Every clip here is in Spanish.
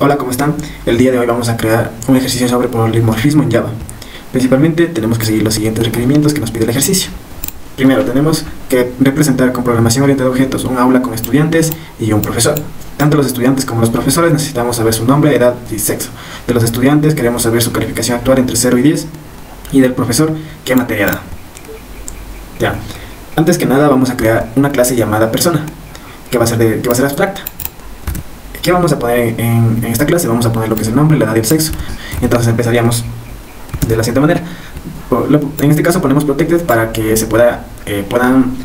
Hola, ¿cómo están? El día de hoy vamos a crear un ejercicio sobre polimorfismo en Java. Principalmente tenemos que seguir los siguientes requerimientos que nos pide el ejercicio. Primero, tenemos que representar con programación orientada a objetos un aula con estudiantes y un profesor. Tanto los estudiantes como los profesores necesitamos saber su nombre, edad y sexo. De los estudiantes queremos saber su calificación actual entre 0 y 10 y del profesor qué materia da. Ya. Antes que nada vamos a crear una clase llamada persona, que va a ser abstracta. ¿Qué vamos a poner en esta clase? Vamos a poner lo que es el nombre, la edad y el sexo. Entonces empezaríamos de la siguiente manera. En este caso ponemos protected para que se puedan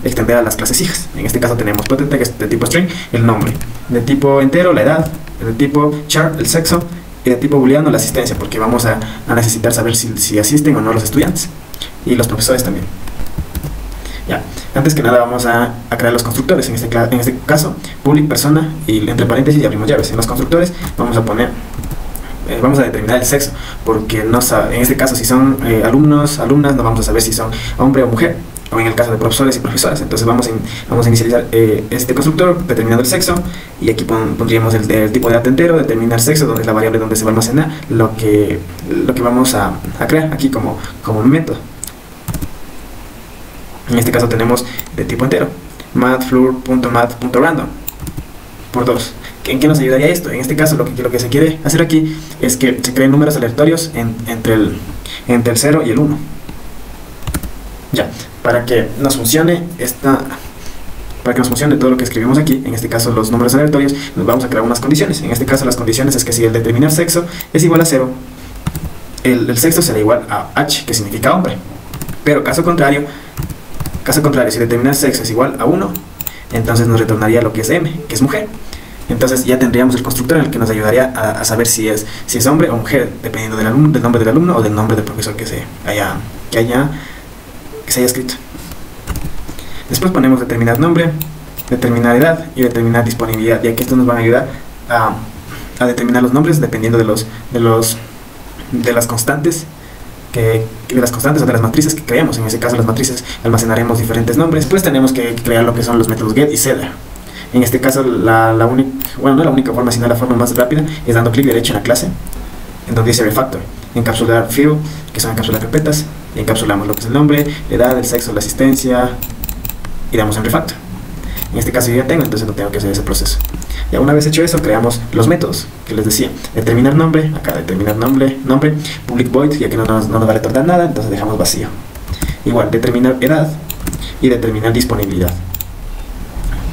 extender a las clases hijas. En este caso tenemos protected, que es de tipo string, el nombre, de tipo entero, la edad, de tipo char, el sexo, y de tipo booleano, la asistencia, porque vamos a necesitar saber si asisten o no los estudiantes y los profesores también. Ya, antes que nada vamos a crear los constructores. En este caso, public persona y entre paréntesis y abrimos llaves. En los constructores vamos a poner, vamos a determinar el sexo, porque en este caso si son alumnos, alumnas, no vamos a saber si son hombre o mujer, o en el caso de profesores y profesoras. Entonces vamos a inicializar este constructor determinando el sexo, y aquí pondríamos el tipo de dato entero, determinar sexo, donde es la variable donde se va a almacenar lo que vamos a crear aquí como método. En este caso tenemos de tipo entero, mathfloor.math.random por 2. ¿En qué nos ayudaría esto? En este caso lo que se quiere hacer aquí es que se creen números aleatorios entre el 0 y el 1. Ya, para que nos funcione todo lo que escribimos aquí, en este caso los números aleatorios, nos vamos a crear unas condiciones. En este caso las condiciones es que si el determinar sexo es igual a 0, el sexo será igual a h, que significa hombre. Pero caso contrario, si determinar sexo es igual a 1, entonces nos retornaría lo que es m, que es mujer. Entonces ya tendríamos el constructor en el que nos ayudaría a saber si es hombre o mujer, dependiendo del nombre del alumno o del nombre del profesor que se haya escrito. Después ponemos determinar nombre, determinar edad y determinar disponibilidad, ya que esto nos va a ayudar a determinar los nombres dependiendo de las constantes o de las matrices que creamos. En ese caso las matrices almacenaremos diferentes nombres. Después tenemos que crear lo que son los métodos get y setter. En este caso no la única forma, sino la forma más rápida es dando clic derecho en la clase, en donde dice refactor, encapsular field, que son encapsular carpetas, y encapsulamos lo que es el nombre, la edad, el sexo, la asistencia, y damos en refactor. En este caso yo ya tengo, entonces no tengo que hacer ese proceso. Ya una vez hecho eso, creamos los métodos que les decía. Determinar nombre, acá determinar nombre, public void, ya que no nos va a retornar nada, entonces dejamos vacío. Igual, determinar edad y determinar disponibilidad.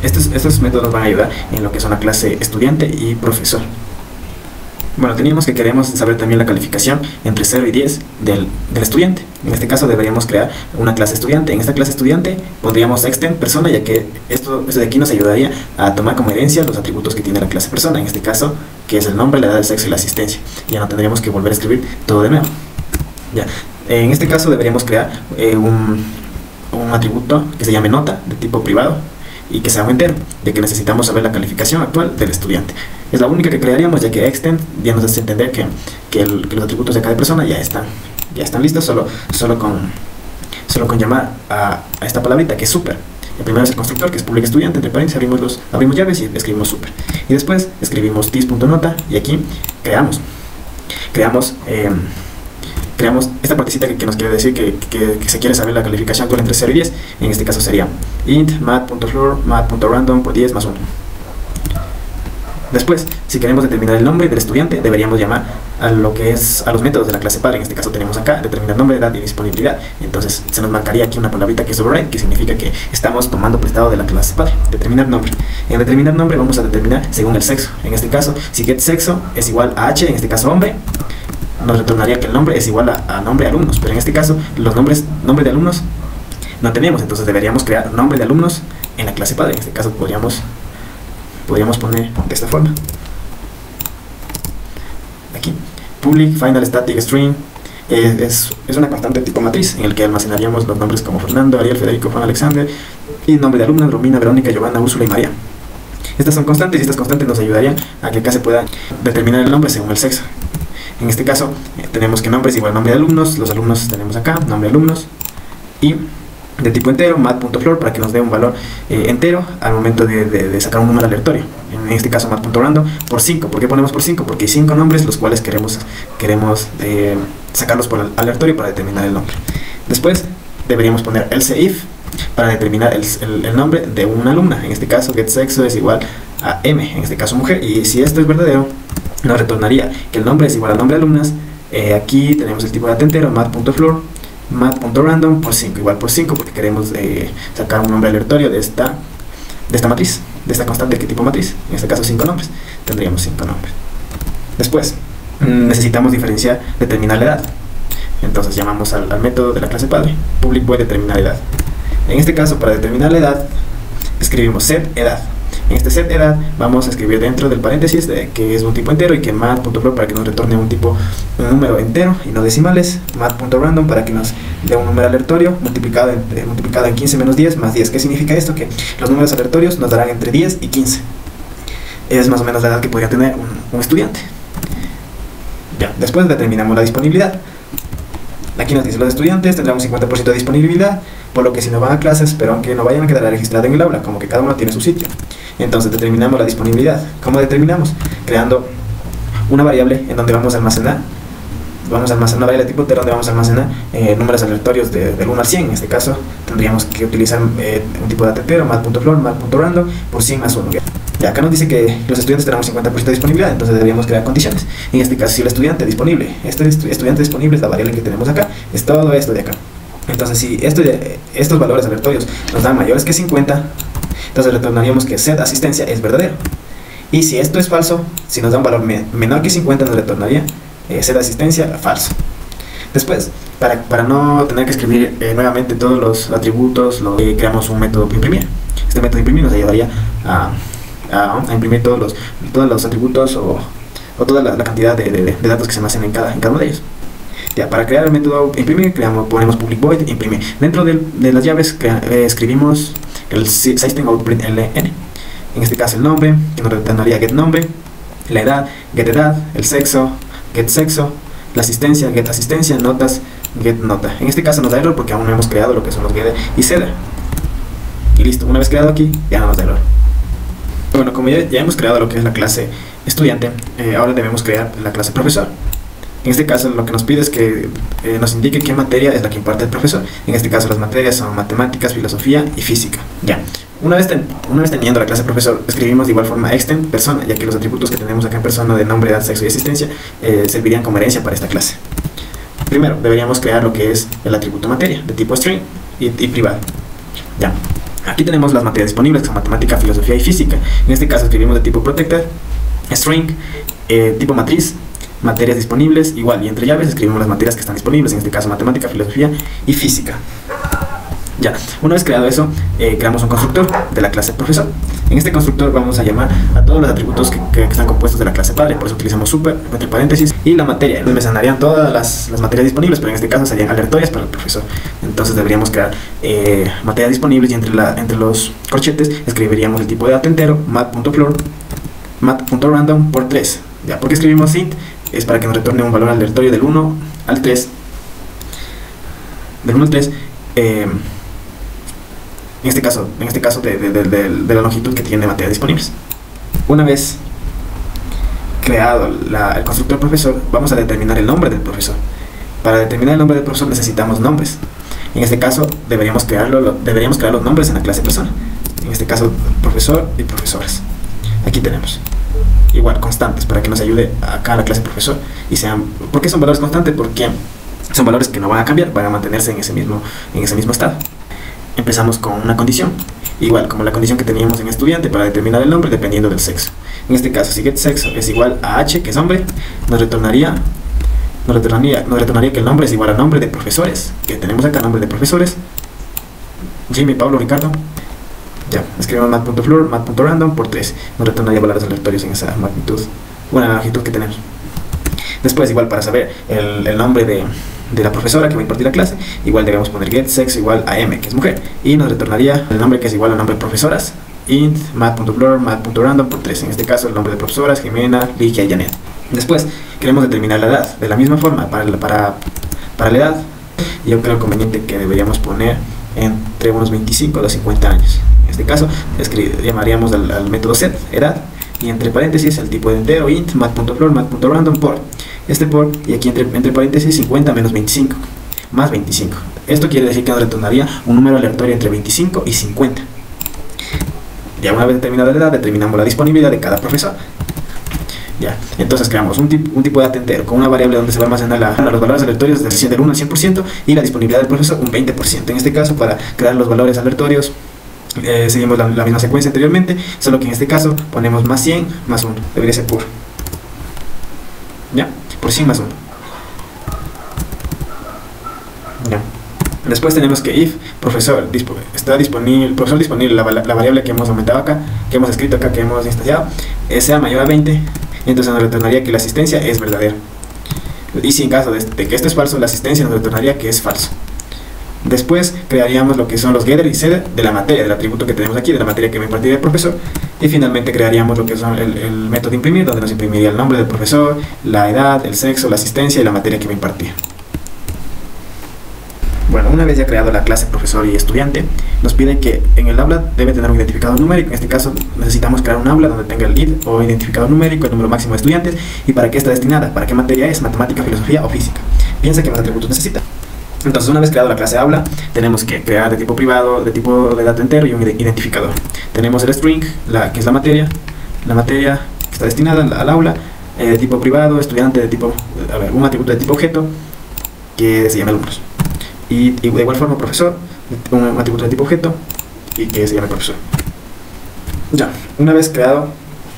Estos métodos nos van a ayudar en lo que son la clase estudiante y profesor. Bueno, queremos saber también la calificación entre 0 y 10 del estudiante. En este caso deberíamos crear una clase estudiante. En esta clase estudiante pondríamos extend persona, ya que esto de aquí nos ayudaría a tomar como herencia los atributos que tiene la clase persona. En este caso, que es el nombre, la edad, el sexo y la asistencia. Ya no tendríamos que volver a escribir todo de nuevo. Ya. En este caso deberíamos crear un atributo que se llame nota, de tipo privado, y que sea un entero, ya que necesitamos saber la calificación actual del estudiante. Es la única que crearíamos, ya que extend ya nos hace entender que los atributos de cada persona ya están listos, solo con llamar a esta palabrita, que es super. El primero es el constructor, que es public estudiante, entre paréntesis abrimos llaves y escribimos super. Y después escribimos this.nota, y aquí creamos esta partecita que nos quiere decir que se quiere saber la calificación actual entre 0 y 10. En este caso sería int math.floor math.random por 10 más 1. Después, si queremos determinar el nombre del estudiante, deberíamos llamar a los métodos de la clase padre. En este caso tenemos acá determinar nombre, edad y disponibilidad. Entonces se nos marcaría aquí una palabrita que es override, que significa que estamos tomando prestado de la clase padre. Determinar nombre. En determinar nombre vamos a determinar según el sexo. En este caso, si get sexo es igual a h, en este caso hombre, nos retornaría que el nombre es igual a nombre de alumnos. Pero en este caso los nombre de alumnos no tenemos, entonces deberíamos crear nombre de alumnos en la clase padre. En este caso podríamos poner de esta forma. Aquí public final static string es una constante tipo matriz en el que almacenaríamos los nombres como Fernando, Ariel, Federico, Juan, Alexander, y nombre de alumnas Romina, Verónica, Giovanna, Úrsula y María. Estas son constantes, y estas constantes nos ayudarían a que acá se pueda determinar el nombre según el sexo. En este caso tenemos que nombre es igual a nombre de alumnos. Los alumnos tenemos acá, nombre de alumnos, y de tipo entero, mat.floor, para que nos dé un valor entero al momento de sacar un número aleatorio. En este caso mat.random por 5. ¿Por qué ponemos por 5? Porque hay 5 nombres los cuales queremos sacarlos por aleatorio para determinar el nombre. Después deberíamos poner else if para determinar el nombre de una alumna. En este caso getSexo es igual a m, en este caso mujer, y si esto es verdadero nos retornaría que el nombre es igual al nombre de alumnas. Aquí tenemos el tipo de dato entero, mat.floor, mat.random por 5, igual por 5, porque queremos sacar un nombre aleatorio de esta matriz, de esta constante que tipo matriz, en este caso 5 nombres, tendríamos 5 nombres. Después necesitamos determinar la edad. Entonces llamamos al método de la clase padre, public void determinar edad. En este caso, para determinar la edad, escribimos set edad. En este set edad vamos a escribir dentro del paréntesis que es un tipo entero, y que mat.floor para que nos retorne un número entero y no decimales, mat.random para que nos dé un número aleatorio multiplicado en 15 menos 10 más 10. ¿Qué significa esto? Que los números aleatorios nos darán entre 10 y 15. Es más o menos la edad que podría tener un estudiante. Ya, después determinamos la disponibilidad. Aquí nos dice los estudiantes tendrán un 50% de disponibilidad, por lo que si no van a clases, pero aunque no vayan a quedar registrados en el aula, como que cada uno tiene su sitio. Entonces determinamos la disponibilidad. ¿Cómo determinamos? Creando una variable en donde vamos a almacenar una variable tipo entero donde vamos a almacenar números aleatorios del 1 al 100. En este caso tendríamos que utilizar un tipo de dato entero, mat.floor, mat.random por 100 más 1. Y acá nos dice que los estudiantes tendrán un 50% de disponibilidad, entonces deberíamos crear condiciones. En este caso, si el estudiante disponible, estudiante disponible es la variable que tenemos acá, es todo esto de acá. Entonces, si estos valores aleatorios nos dan mayores que 50, entonces retornaríamos que set asistencia es verdadero. Y si esto es falso, si nos da un valor menor que 50, nos retornaría set asistencia falso. Después, para no tener que escribir nuevamente todos los atributos, creamos un método imprimir. Este método imprimir nos ayudaría a imprimir todos los atributos o toda la cantidad de datos que se almacenan en cada uno de ellos. Ya, para crear el método imprimir, ponemos public void imprimir. Dentro de las llaves escribimos el system outprint ln. En este caso el nombre, que nos retornaría get nombre, la edad, get edad, el sexo, get sexo, la asistencia, get asistencia, notas, get nota. En este caso nos da error porque aún no hemos creado lo que son los get y setter. Y listo, una vez creado aquí, ya no nos da error. Bueno, como ya hemos creado lo que es la clase estudiante, ahora debemos crear la clase profesor. En este caso lo que nos pide es que nos indique qué materia es la que imparte el profesor. En este caso las materias son matemáticas, filosofía y física. Ya, una vez teniendo la clase profesor, escribimos de igual forma extend persona, ya que los atributos que tenemos acá en persona de nombre, edad, sexo y asistencia servirían como herencia para esta clase. Primero deberíamos crear lo que es el atributo materia de tipo string y privado. Ya. Aquí tenemos las materias disponibles, que son matemática, filosofía y física. En este caso escribimos de tipo protected, string, tipo matriz, materias disponibles, igual, y entre llaves escribimos las materias que están disponibles, en este caso matemática, filosofía y física. Ya, una vez creado eso, creamos un constructor de la clase profesor. En este constructor vamos a llamar a todos los atributos que están compuestos de la clase padre, por eso utilizamos super, entre paréntesis, y la materia. Entonces me sanarían todas las materias disponibles, pero en este caso serían aleatorias para el profesor. Entonces deberíamos crear materias disponibles, y entre los corchetes escribiríamos el tipo de dato entero, mat.floor, mat.random por 3. Ya, ¿por qué escribimos int? Es para que nos retorne un valor aleatorio del 1 al 3. Del 1 al 3. En este caso de la longitud que tiene materias disponibles. Una vez creado el constructor profesor, vamos a determinar el nombre del profesor. Para determinar el nombre del profesor necesitamos nombres. En este caso deberíamos crear los nombres en la clase persona. En este caso profesor y profesoras. Aquí tenemos igual constantes para que nos ayude acá a la clase profesor. ¿Por qué son valores constantes? Porque son valores que no van a cambiar, van a mantenerse en ese mismo estado. Empezamos con una condición, igual como la condición que teníamos en estudiante, para determinar el nombre dependiendo del sexo. En este caso, si getSexo es igual a h, que es hombre, nos retornaría que el nombre es igual al nombre de profesores, que tenemos acá nombre de profesores, Jimmy, Pablo, Ricardo. Ya, escribimos mat.floor, mat.random por 3, nos retornaría valores aleatorios en esa magnitud, la longitud que tenemos. Después, igual para saber el nombre de la profesora que va a impartir la clase, igual debemos poner getSexo igual a m, que es mujer, y nos retornaría el nombre que es igual al nombre de profesoras, int mat.floor, mat.random por 3, en este caso el nombre de profesoras, Jimena, Ligia y Janet. Después queremos determinar la edad. De la misma forma, para la edad, yo creo conveniente que deberíamos poner entre unos 25 a los 50 años. En este caso llamaríamos al método set, edad, y entre paréntesis el tipo de entero, int, mat.floor, mat.random, por. Este por, y aquí entre paréntesis 50 menos 25, más 25. Esto quiere decir que nos retornaría un número aleatorio entre 25 y 50. Ya una vez determinada la edad, determinamos la disponibilidad de cada profesor. Ya, entonces creamos un tipo de data entero con una variable donde se va a almacenar los valores aleatorios del 1 al 100% y la disponibilidad del profesor un 20%. En este caso, para crear los valores aleatorios, seguimos la misma secuencia anteriormente, solo que en este caso ponemos más 100 más 1, debería ser por. Ya, por 100 más 1. Ya. Después tenemos que if profesor está disponible, profesor disponible, la variable que hemos aumentado acá, que hemos escrito acá, que hemos instanciado, sea mayor a 20, entonces nos retornaría que la asistencia es verdadera. Y si en caso de que esto es falso, la asistencia nos retornaría que es falso. Después crearíamos lo que son los getter y setter de la materia, del atributo que tenemos aquí, de la materia que va a impartir el profesor. Y finalmente crearíamos lo que son el método imprimir, donde nos imprimiría el nombre del profesor, la edad, el sexo, la asistencia y la materia que va a impartir. Bueno, una vez ya creado la clase profesor y estudiante, nos pide que en el aula debe tener un identificador numérico. En este caso necesitamos crear un aula donde tenga el id o identificador numérico, el número máximo de estudiantes. ¿Y para qué está destinada? ¿Para qué materia es? ¿Matemática, filosofía o física? Piensa que más atributos necesita. Entonces, una vez creado la clase aula, tenemos que crear de tipo privado, de tipo de dato entero y un identificador. Tenemos el string, que es la materia que está destinada al aula, de tipo privado, estudiante de tipo, un atributo de tipo objeto que se llama alumnos. Y de igual forma profesor, un atributo de tipo objeto y que se llama profesor. Ya, una vez creado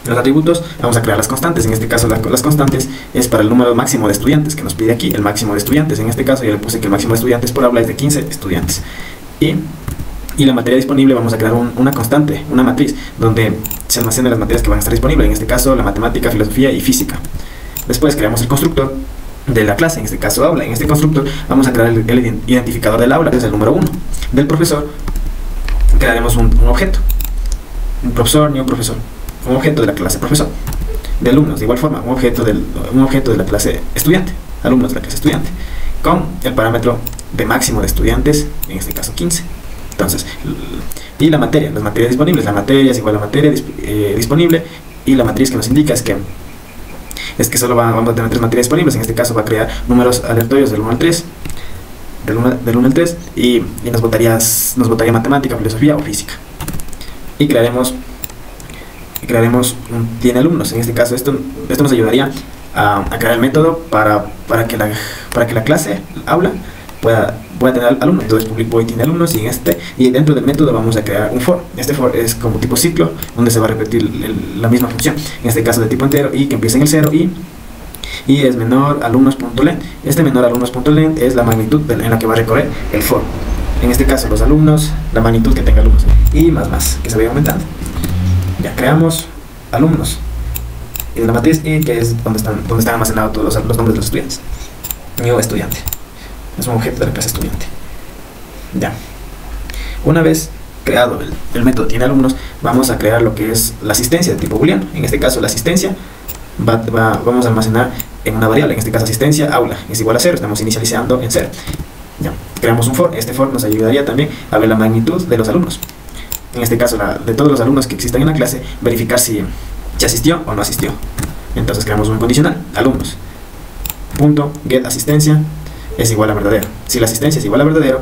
los atributos, vamos a crear las constantes. En este caso las constantes es para el número máximo de estudiantes que nos pide aquí, el máximo de estudiantes. En este caso yo le puse que el máximo de estudiantes por aula es de 15 estudiantes. Y la materia disponible vamos a crear una constante, una matriz, donde se almacenan las materias que van a estar disponibles. En este caso la matemática, filosofía y física. Después creamos el constructor de la clase, en este caso aula. En este constructor vamos a crear el identificador del aula, que es el número 1. Del profesor crearemos un objeto, un profesor, ni un profesor, un objeto de la clase profesor. De alumnos, de igual forma, un objeto de la clase estudiante, alumnos de la clase estudiante, con el parámetro de máximo de estudiantes, en este caso 15. Entonces, y la materia, las materias disponibles, la materia es igual a materia disponible, y la matriz que nos indica es que solo vamos a tener 3 materias disponibles. En este caso va a crear números aleatorios del 1 al 3, del 1 al 3, y nos votaría matemática, filosofía o física. Y crearemos tiene alumnos. En este caso esto nos ayudaría a crear el método para que la clase aula pueda tener alumnos. Entonces public void tiene alumnos, y dentro del método vamos a crear un for. Este for es como tipo ciclo, donde se va a repetir la misma función, en este caso de tipo entero, y que empieza en el 0 y es menor alumnos.length. Este menor alumnos.length es la magnitud en la que va a recorrer el for. En este caso los alumnos, la magnitud que tenga alumnos, y más, que se vaya aumentando. Ya creamos alumnos y de la matriz y que es donde están almacenados todos los nombres de los estudiantes. New estudiante es un objeto de la clase estudiante. Ya, una vez creado el método tiene alumnos, vamos a crear lo que es la asistencia de tipo booleano. En este caso la asistencia vamos a almacenar en una variable, en este caso asistencia aula es igual a 0, estamos inicializando en 0. Ya, creamos un for. Este for nos ayudaría también a ver la magnitud de los alumnos. En este caso, de todos los alumnos que existan en la clase, verificar si asistió o no asistió. Entonces creamos un condicional, alumnos, punto, get asistencia es igual a verdadero. Si la asistencia es igual a verdadero,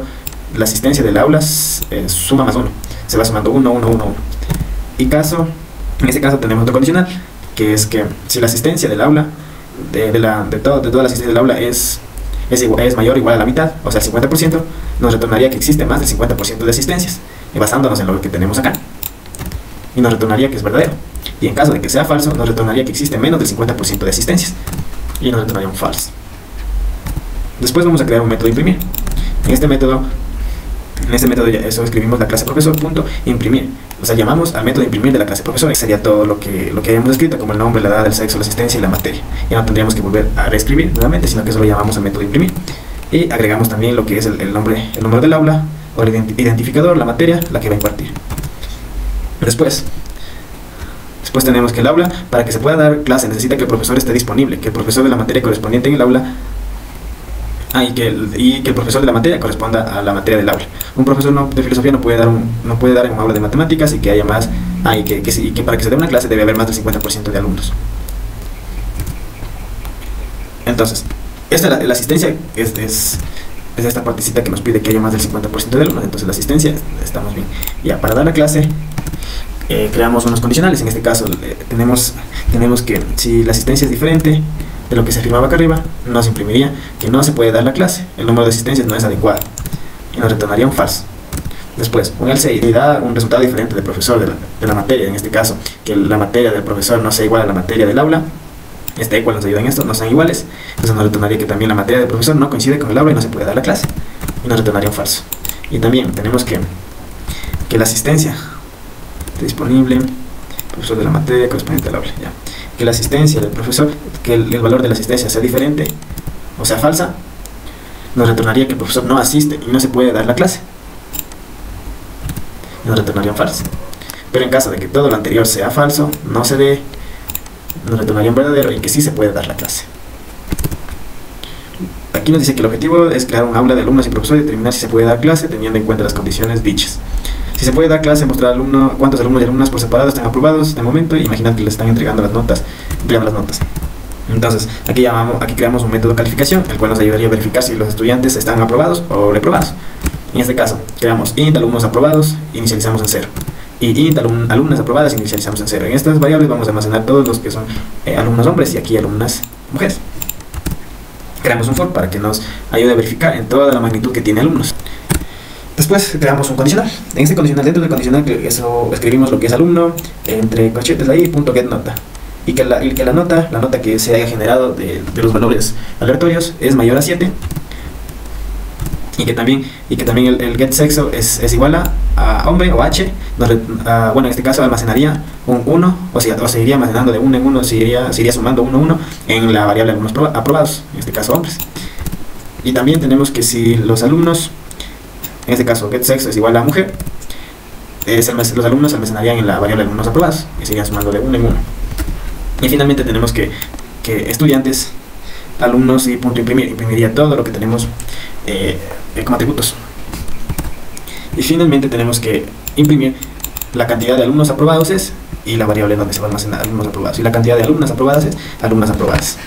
la asistencia del aula suma más 1. Se va sumando 1, 1, 1, 1. En este caso tenemos otro condicional, que es que si la asistencia del aula, de toda la asistencia del aula es mayor o igual a la mitad, o sea el 50%, nos retornaría que existe más del 50% de asistencias, basándonos en lo que tenemos acá, y nos retornaría que es verdadero. Y en caso de que sea falso, nos retornaría que existe menos del 50% de asistencias, y nos retornaría un false. Después vamos a crear un método imprimir. En este método ya eso escribimos la clase profesor.imprimir. O sea, llamamos al método imprimir de la clase profesor. Sería todo lo que hayamos escrito, como el nombre, la edad, el sexo, la asistencia y la materia. Ya no tendríamos que volver a reescribir nuevamente, sino que solo llamamos al método imprimir. Y agregamos también lo que es el nombre del aula, o el identificador, la materia, la que va a impartir. Después tenemos que el aula, para que se pueda dar clase, necesita que el profesor esté disponible, que el profesor de la materia correspondiente en el aula y que el profesor de la materia corresponda a la materia del aula. Un profesor de filosofía no puede dar en un aula de matemáticas y que haya más, y que para que se dé una clase debe haber más del 50% de alumnos. Entonces, la asistencia es esta partecita que nos pide que haya más del 50% de alumnos. Entonces la asistencia, estamos bien. Ya, para dar la clase, creamos unos condicionales. En este caso tenemos que si la asistencia es diferente de lo que se afirmaba acá arriba, nos imprimiría que no se puede dar la clase, el número de asistencias no es adecuado y nos retornaría un falso. Después, un else y da un resultado diferente del profesor de la materia, en este caso, que la materia del profesor no sea igual a la materia del aula. Este equal nos ayuda en esto, no son iguales, entonces nos retornaría que también la materia del profesor no coincide con el aula y no se puede dar la clase, y nos retornaría un falso. Y también tenemos que la asistencia esté disponible, profesor de la materia correspondiente al aula, ya. Que la asistencia del profesor, que el valor de la asistencia sea diferente o sea falsa, nos retornaría que el profesor no asiste y no se puede dar la clase, y nos retornaría un falso. Pero en caso de que todo lo anterior sea falso, no se dé, nos retornaría un verdadero y que sí se puede dar la clase. Aquí nos dice que el objetivo es crear un aula de alumnos y profesor y determinar si se puede dar clase teniendo en cuenta las condiciones dichas. Si se puede dar clase, mostrar al alumno cuántos alumnos y alumnas por separado están aprobados de momento y imaginar que les están entregando las notas. Entonces, aquí creamos un método de calificación, el cual nos ayudaría a verificar si los estudiantes están aprobados o reprobados. En este caso, creamos int alumnos aprobados, inicializamos en 0. Y int alumnas aprobadas, inicializamos en 0. En estas variables vamos a almacenar todos los que son alumnos hombres y aquí alumnas mujeres. Creamos un for para que nos ayude a verificar en toda la magnitud que tiene alumnos. Después creamos un condicional. En este condicional, dentro del condicional, escribimos lo que es alumno, entre corchetes ahí, punto get nota. Y que la nota que se haya generado de los valores aleatorios es mayor a 7. Y que también el get sexo es igual a hombre o h. Bueno, en este caso almacenaría un 1, o seguiría almacenando de 1 en 1, seguiría sumando 1 1 en la variable alumnos aprobados, en este caso hombres. Y también tenemos que si los alumnos, en este caso get sexo es igual a mujer, los alumnos almacenarían en la variable alumnos aprobados y seguirían sumando de 1 en 1. Y finalmente tenemos que estudiantes, alumnos y punto imprimiría todo lo que tenemos como atributos. Y finalmente tenemos que imprimir la cantidad de alumnos aprobados y la variable donde se va a almacenar alumnos aprobados, y la cantidad de alumnas aprobadas es alumnas aprobadas.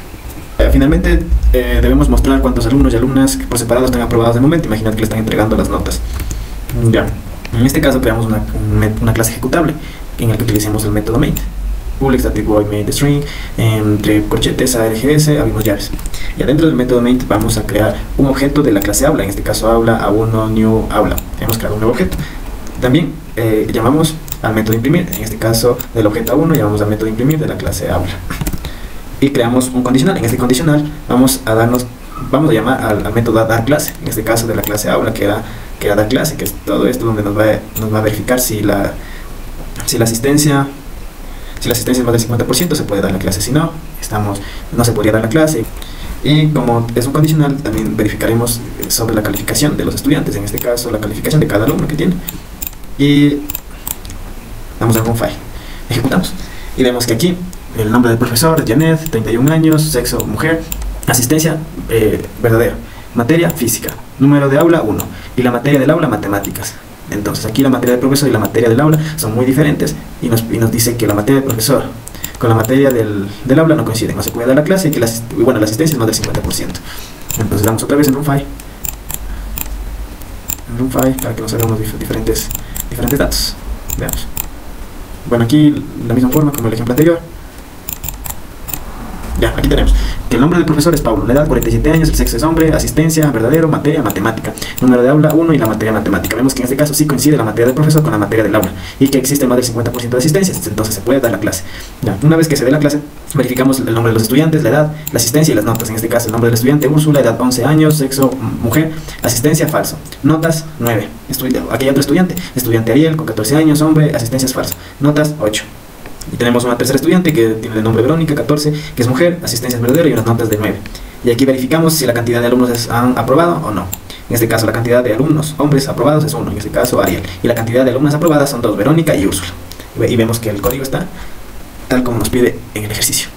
Finalmente debemos mostrar cuántos alumnos y alumnas por separado están aprobados de momento. Imaginad que le están entregando las notas. Ya. En este caso creamos una clase ejecutable en la que utilicemos el método main. Public static void main string, entre corchetes args abrimos llaves. Y adentro del método main vamos a crear un objeto de la clase aula, en este caso aula a1 new aula. Hemos creado un nuevo objeto. También llamamos al método imprimir, en este caso del objeto a1 llamamos al método imprimir de la clase aula. Y creamos un condicional. En este condicional vamos a llamar al método dar clase, en este caso de la clase aula, que era dar clase, que es todo esto donde nos va a verificar si la asistencia es más del 50%, se puede dar la clase. Si no, no se podría dar la clase. Y como es un condicional, también verificaremos sobre la calificación de los estudiantes, en este caso la calificación de cada alumno que tiene. Y damos algún file, ejecutamos y vemos que aquí el nombre del profesor, Janet, 31 años, sexo mujer, asistencia verdadero, materia física, número de aula 1 y la materia del aula matemáticas. Entonces aquí la materia del profesor y la materia del aula son muy diferentes y nos dice que la materia del profesor con la materia del aula no coinciden, no se puede dar la clase y que la asistencia es más del 50%. Entonces damos otra vez en RunFile para que nos hagamos diferentes datos. Veamos. Bueno, aquí la misma forma como el ejemplo anterior. Ya, aquí tenemos que el nombre del profesor es Paulo, la edad 47 años, el sexo es hombre, asistencia verdadero, materia matemática, número de aula 1 y la materia matemática. Vemos que en este caso sí coincide la materia del profesor con la materia del aula y que existe más del 50% de asistencias, entonces se puede dar la clase. Ya, una vez que se dé la clase, verificamos el nombre de los estudiantes, la edad, la asistencia y las notas. En este caso el nombre del estudiante Úrsula, edad 11 años, sexo mujer, asistencia falso, notas 9. Aquí hay otro estudiante Ariel con 14 años, hombre, asistencia es falso, notas 8. Y tenemos una tercera estudiante que tiene el nombre Verónica, 14, que es mujer, asistencia es verdadero y unas notas de 9. Y aquí verificamos si la cantidad de alumnos han aprobado o no. En este caso la cantidad de alumnos hombres aprobados es 1, en este caso Ariel. Y la cantidad de alumnas aprobadas son 2, Verónica y Úrsula. Y vemos que el código está tal como nos pide en el ejercicio.